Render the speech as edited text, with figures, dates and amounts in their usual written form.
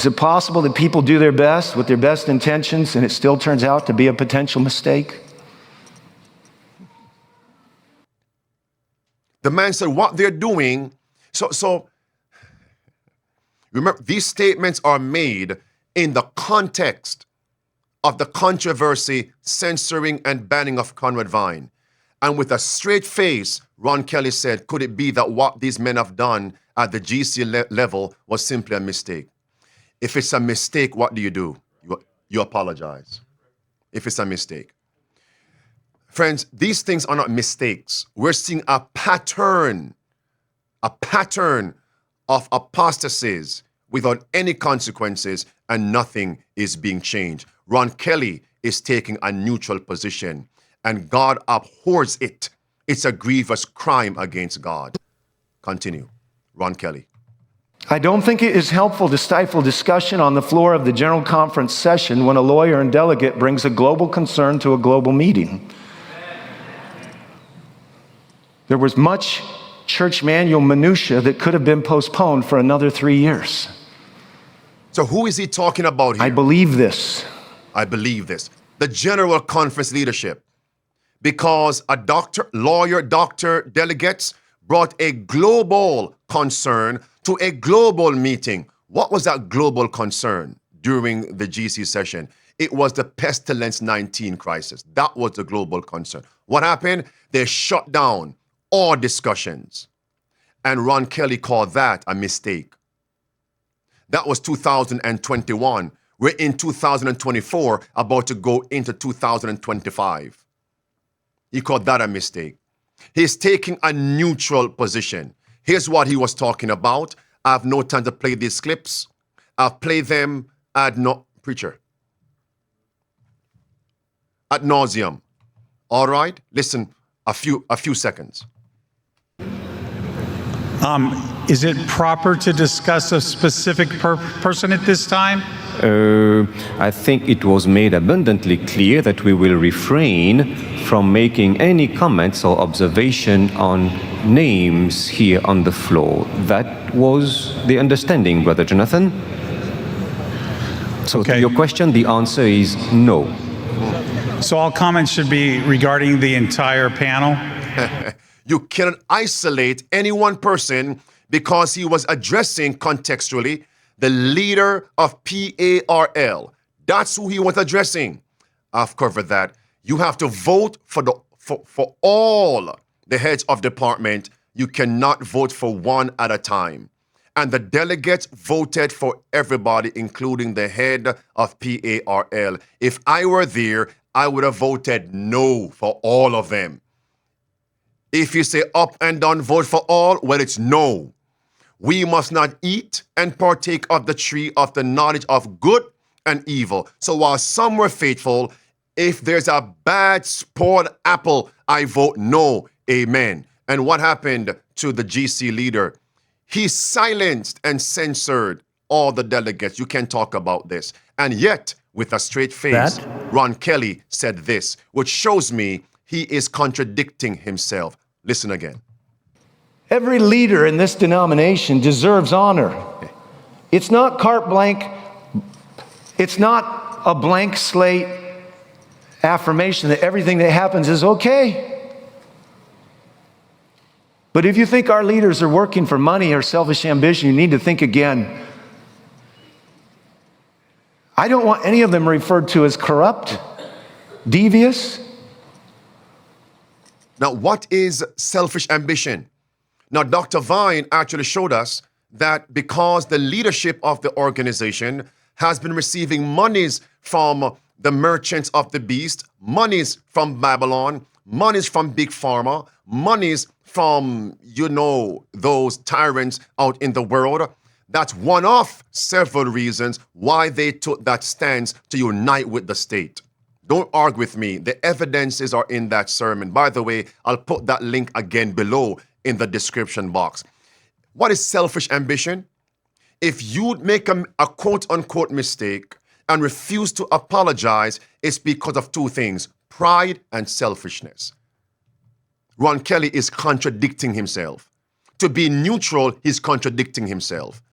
Is it possible that people do their best with their best intentions and it still turns out to be a potential mistake? The man said what they're doing. So remember, these statements are made in the context of the controversy censoring and banning of Conrad Vine. And with a straight face, Ron Kelly said, could it be that what these men have done at the GC level was simply a mistake? If it's a mistake, what do? You apologize. If it's a mistake. Friends, these things are not mistakes. We're seeing a pattern of apostasies without any consequences, and nothing is being changed. Ron Kelly is taking a neutral position, and God abhors it. It's a grievous crime against God. Continue. Ron Kelly. I don't think it is helpful to stifle discussion on the floor of the General Conference session when a lawyer and delegate brings a global concern to a global meeting. There was much church manual minutia that could have been postponed for another 3 years. So who is he talking about here? I believe this. I believe this. The General Conference leadership. Because a lawyer, delegates brought a global concern to a global meeting. What was that global concern during the GC session? It was the pestilence 19 crisis. That was the global concern. What happened? They shut down all discussions. And Ron Kelly called that a mistake. That was 2021. We're in 2024, about to go into 2025. He called that a mistake. He's taking a neutral position. Here's what he was talking about. I have no time to play these clips. I've played them ad nauseum. All right? Listen, a few seconds. Is it proper to discuss a specific person at this time? I think it was made abundantly clear that we will refrain from making any comments or observation on names here on the floor. That was the understanding, Brother Jonathan. So to your question, the answer is no. So all comments should be regarding the entire panel? You cannot isolate any one person because he was addressing contextually the leader of PARL. That's who he was addressing. I've covered that. You have to vote for all the heads of department. You cannot vote for one at a time. And the delegates voted for everybody, including the head of PARL. If I were there, I would have voted no for all of them. If you say up and down, vote for all, well, it's no. We must not eat and partake of the tree of the knowledge of good and evil. So while some were faithful, if there's a bad spoiled apple, I vote no. Amen. And what happened to the GC leader? He silenced and censored all the delegates. You can't talk about this. And yet, with a straight face, Ron Kelly said this, which shows me he is contradicting himself. Listen again. Every leader in this denomination deserves honor. It's not carte blanche. It's not a blank slate affirmation that everything that happens is okay. But if you think our leaders are working for money or selfish ambition, you need to think again. I don't want any of them referred to as corrupt, devious. Now, what is selfish ambition? Now, Dr. Vine actually showed us that because the leadership of the organization has been receiving monies from the merchants of the beast, monies from Babylon, monies from Big Pharma, monies from, those tyrants out in the world, that's one of several reasons why they took that stance to unite with the state. Don't argue with me. The evidences are in that sermon. By the way, I'll put that link again below in the description box. What is selfish ambition? If you make a quote-unquote mistake and refuse to apologize, it's because of two things, pride and selfishness. Ron Kelly is contradicting himself. To be neutral, he's contradicting himself.